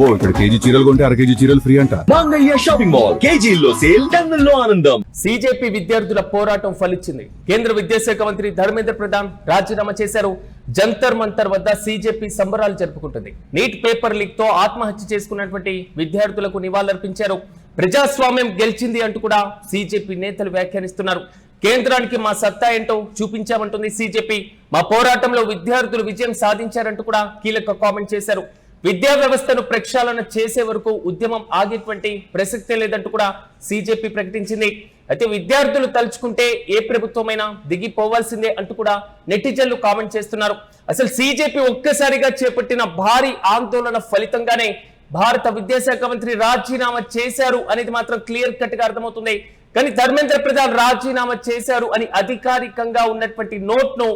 అబ్బో ఇక్కడ కేజీ చీరలు కొంటే అర కేజీ చీరలు ఫ్రీ అంట. మంగళ్య షాపింగ్ మాల్ కేజీల్లో సేల్ టన్నుల్లో ఆనందం. సిజేపీ విద్యార్థుల పోరాటం ఫలించింది. కేంద్ర విద్యాశాఖ మంత్రి ధర్మేంద్ర ప్రధాన్ రాజీనామా చేశారు. జంతర్ మంతర్ వద్ద సిజేపీ సంబరాలు జరుపుకుంటుంది. నీట్ పేపర్ లీక్ తో ఆత్మహత్య చేసుకున్నటువంటి విద్యార్థులకు నివాళులర్పించారు. ప్రజాస్వామ్యం గెలిచింది అంటూ కూడా సిజేపీ నేతలు వ్యాఖ్యానిస్తున్నారు. కేంద్రానికి మా సత్తా ఏంటో చూపించామంటుంది సిజేపీ. మా పోరాటంలో విద్యార్థులు విజయం సాధించారంటూ కూడా కీలక కామెంట్ చేశారు. విద్యా వ్యవస్థను ప్రక్షాళన చేసే వరకు ఉద్యమం ఆగేటువంటి ప్రసక్తే లేదంటూ కూడా సిజేపీ ప్రకటించింది. అయితే విద్యార్థులు తలుచుకుంటే ఏ ప్రభుత్వమైనా దిగిపోవాల్సిందే అంటూ కూడా నెటిజన్లు కామెంట్ చేస్తున్నారు. అసలు సిజేపీ ఒక్కసారిగా చేపట్టిన భారీ ఆందోళన ఫలితంగానే భారత విద్యాశాఖ మంత్రి రాజీనామా చేశారు అనేది మాత్రం క్లియర్ కట్ గా అర్థమవుతుంది. కానీ ధర్మేంద్ర ప్రధాన్ రాజీనామా చేశారు అని అధికారికంగా ఉన్నటువంటి నోట్ ను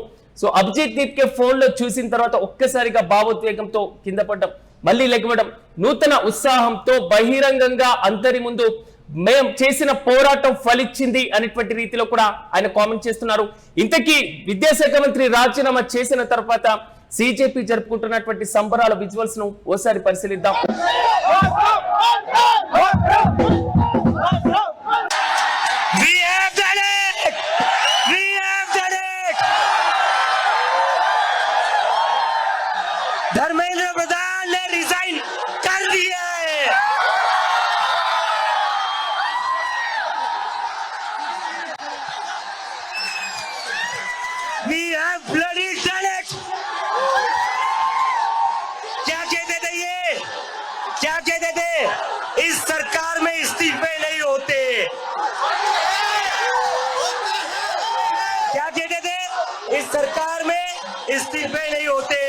అభిజిత్ దీప్కే ఫోన్ లో చూసిన తర్వాత ఒక్కసారిగా భావోద్వేగంతో కింద పడ్డం, మళ్ళీ లెగవడం, నూతన ఉత్సాహంతో బహిరంగంగా అందరి ముందు మేము చేసిన పోరాటం ఫలించింది అనేటువంటి రీతిలో కూడా ఆయన కామెంట్ చేస్తున్నారు. ఇంతకీ విద్యాశాఖ మంత్రి రాజీనామా చేసిన తర్వాత సిజేపీ జరుపుకుంటున్నటువంటి సంబరాల విజువల్స్ ను ఓసారి పరిశీలిద్దాం. धर्मेंद्र प्रधान ने रिजाइन कर दिया है। We have bloody done it. क्या कहते थे ये? क्या कहते थे? इस सरकार में इस्तीफे नहीं होते। क्या कहते थे? इस सरकार में इस्तीफे नहीं होते।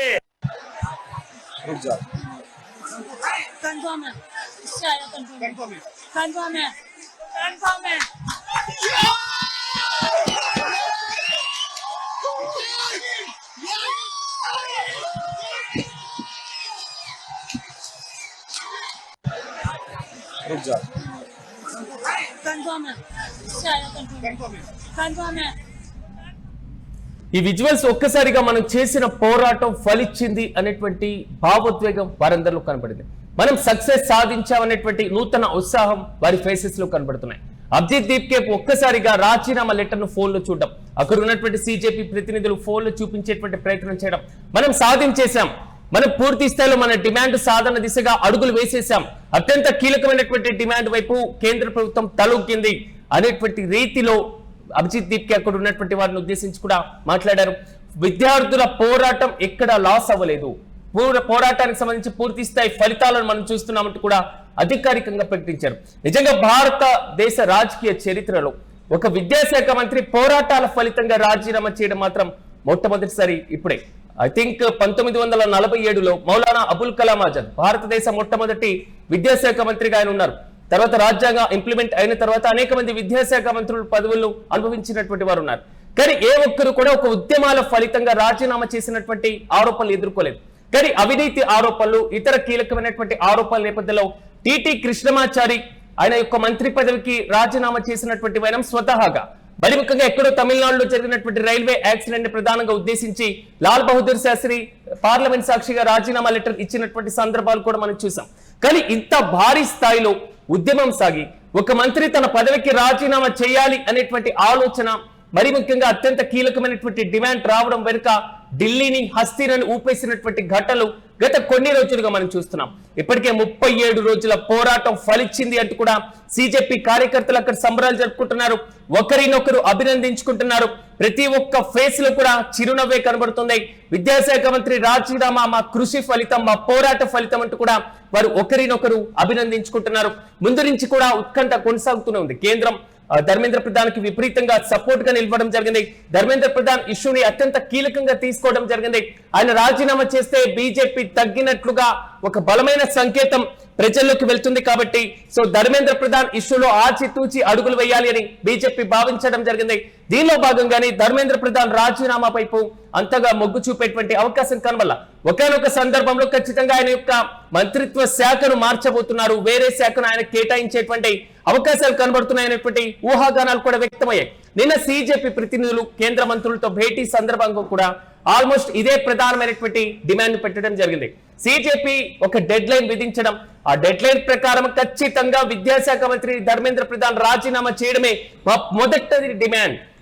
कंफर्म है, इससे आया कंफर्म है, कंफर्म है, कंफर्म है। कंफर्म है, इससे आया कंफर्म है, कंफर्म है। ఈ విజువల్స్ ఒక్కసారిగా మనం చేసిన పోరాటం ఫలించింది అనేటువంటి భావోద్వేగం వారందరిలో కనబడింది. మనం సక్సెస్ సాధించామనేటువంటి నూతన ఉత్సాహం వారి ఫేసెస్ లో కనబడుతున్నాయి. అభిజిత్ దీప్కే ఒక్కసారిగా రాజీనామా లెటర్ ను ఫోన్ లో చూడడం, అక్కడ ఉన్నటువంటి సిజేపీ ప్రతినిధులు ఫోన్ లో చూపించేటువంటి ప్రయత్నం చేయడం, మనం సాధించేశాం, మనం పూర్తి స్థాయిలో మన డిమాండ్ సాధన దిశగా అడుగులు వేసేసాం, అత్యంత కీలకమైనటువంటి డిమాండ్ వైపు కేంద్ర ప్రభుత్వం తలొగ్గింది అనేటువంటి రీతిలో అభిజిత్ దీప్కే అక్కడ ఉన్నటువంటి వారిని ఉద్దేశించి కూడా మాట్లాడారు. విద్యార్థుల పోరాటం ఎక్కడ లాస్ అవ్వలేదు, పోరాటానికి సంబంధించి పూర్తి స్థాయి ఫలితాలను మనం చూస్తున్నామంటూ కూడా అధికారికంగా ప్రకటించారు. నిజంగా భారతదేశ రాజకీయ చరిత్రలో ఒక విద్యాశాఖ మంత్రి పోరాటాల ఫలితంగా రాజీనామా చేయడం మాత్రం మొట్టమొదటిసారి ఇప్పుడే. ఐ థింక్ 1947లో మౌలానా అబుల్ కలాం ఆజాద్ భారతదేశ మొట్టమొదటి విద్యాశాఖ మంత్రిగా ఆయన ఉన్నారు. తర్వాత రాజ్యాంగ ఇంప్లిమెంట్ అయిన తర్వాత అనేక మంది విద్యాశాఖ మంత్రులు పదవులను అనుభవించినటువంటి వారు ఉన్నారు. కానీ ఏ ఒక్కరు కూడా ఒక ఉద్యమాల ఫలితంగా రాజీనామా చేసినటువంటి ఆరోపణలు ఎదుర్కోలేదు. కానీ అవినీతి ఆరోపణలు, ఇతర కీలకమైనటువంటి ఆరోపణల నేపథ్యంలో టిటి కృష్ణమాచారి ఆయన యొక్క మంత్రి పదవికి రాజీనామా చేసినటువంటి వైనం స్వతహాగా మరి ముఖ్యంగా ఎక్కడో తమిళనాడులో జరిగినటువంటి రైల్వే యాక్సిడెంట్ ని ప్రధానంగా ఉద్దేశించి లాల్ బహదూర్ శాస్త్రి పార్లమెంట్ సాక్షిగా రాజీనామా లెటర్ ఇచ్చినటువంటి సందర్భాలు కూడా మనం చూసాం. కానీ ఇంత భారీ స్థాయిలో ఉద్యమం సాగి ఒక మంత్రి తన పదవికి రాజీనామా చేయాలి అనేటువంటి ఆలోచన, మరి ముఖ్యంగా అత్యంత కీలకమైనటువంటి డిమాండ్ రావడం వెనుక ఢిల్లీని హస్తీరని ఊపేసినటువంటి ఘటనలు గత కొన్ని రోజులుగా మనం చూస్తున్నాం. ఇప్పటికే 37 రోజుల పోరాటం ఫలించింది అంటూ కూడా సిజేపీ కార్యకర్తలు అక్కడ సంబరాలు జరుపుకుంటున్నారు, ఒకరినొకరు అభినందించుకుంటున్నారు. ప్రతి ఒక్క ఫేస్ లో కూడా చిరునవ్వే కనబడుతుంది. విద్యాశాఖ మంత్రి రాజీనామా మా కృషి ఫలితం, మా పోరాట ఫలితం అంటూ కూడా వారు ఒకరినొకరు అభినందించుకుంటున్నారు. ముందు నుంచి కూడా ఉత్కంఠ కొనసాగుతూనే ఉంది. కేంద్రం ధర్మేంద్ర ప్రధాన్ కి విపరీతంగా సపోర్ట్ గా నిలవడం జరిగింది. ధర్మేంద్ర ప్రధాన్ ఇష్యూని అత్యంత కీలకంగా తీసుకోవడం జరిగింది. ఆయన రాజీనామా చేస్తే బీజేపీ తగ్గినట్లుగా ఒక బలమైన సంకేతం ప్రజల్లోకి వెళ్తుంది. కాబట్టి ధర్మేంద్ర ప్రధాన్ ఇష్యూలో ఆచితూచి అడుగులు వేయాలి అని బీజేపీ భావించడం జరిగింది. దీనిలో భాగంగానే ధర్మేంద్ర ప్రధాన్ రాజీనామా వైపు అంతగా మొగ్గు చూపేటువంటి అవకాశం కనబల్ల. ఒకనొక సందర్భంలో ఖచ్చితంగా ఆయన యొక్క మంత్రిత్వ శాఖను మార్చబోతున్నారు, వేరే శాఖను ఆయన కేటాయించేటువంటి అవకాశాలు కనబడుతున్నాయనేటువంటి ఊహాగానాలు కూడా వ్యక్తమయ్యాయి. నిన్న సిజేపీ ప్రతినిధులు కేంద్ర మంత్రులతో భేటీ సందర్భంగా కూడా ఆల్మోస్ట్ ఇదే ప్రధానమైనటువంటి డిమాండ్ పెట్టడం జరిగింది. సిజేపీ ఒక డెడ్ లైన్ విధించడం, ఆ డెడ్ లైన్ ప్రకారం ఖచ్చితంగా విద్యాశాఖ మంత్రి ధర్మేంద్ర ప్రధాన్ రాజీనామా చేయడమే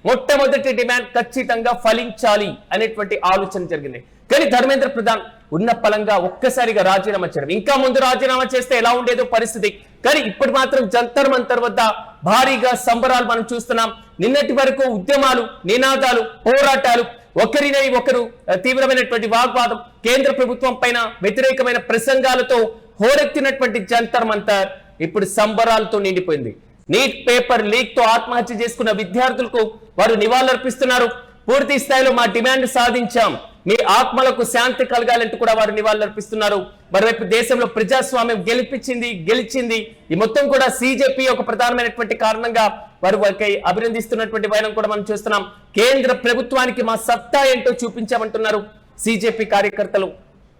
మొట్టమొదటి డిమాండ్ ఖచ్చితంగా ఫలించాలి అనేటువంటి ఆలోచన జరిగింది. కానీ ధర్మేంద్ర ప్రధాన్ ఉన్న పలంగా ఒక్కసారిగా రాజీనామా చేయడం, ఇంకా ముందు రాజీనామా చేస్తే ఎలా ఉండేదో పరిస్థితి, కానీ ఇప్పుడు మాత్రం జంతర్ మంతర్ వద్ద భారీగా సంబరాలు మనం చూస్తున్నాం. నిన్నటి వరకు ఉద్యమాలు, నినాదాలు, పోరాటాలు, ఒకరినై ఒకరు తీవ్రమైనటువంటి వాగ్వాదం, కేంద్ర ప్రభుత్వం పైన వ్యతిరేకమైన ప్రసంగాలతో హోరెత్తినటువంటి జంతర్ మంతర్ ఇప్పుడు సంబరాలతో నిండిపోయింది. నీట్ పేపర్ లీక్ తో ఆత్మహత్య చేసుకున్న విద్యార్థులకు వారు నివాళులర్పిస్తున్నారు. పూర్తి స్థాయిలో మా డిమాండ్ సాధించాం, మీ ఆత్మలకు శాంతి కలగాలంటూ కూడా వారు నివాళులర్పిస్తున్నారు. మరోవైపు దేశంలో ప్రజాస్వామ్యం గెలిచింది. ఈ మొత్తం కూడా సిజేపీ ఒక ప్రధానమైనటువంటి కారణంగా వారు అభినందిస్తున్నటువంటి వైనం కూడా మనం చూస్తున్నాం. కేంద్ర ప్రభుత్వానికి మా సత్తా ఏంటో చూపించామంటున్నారు సిజేపీ కార్యకర్తలు.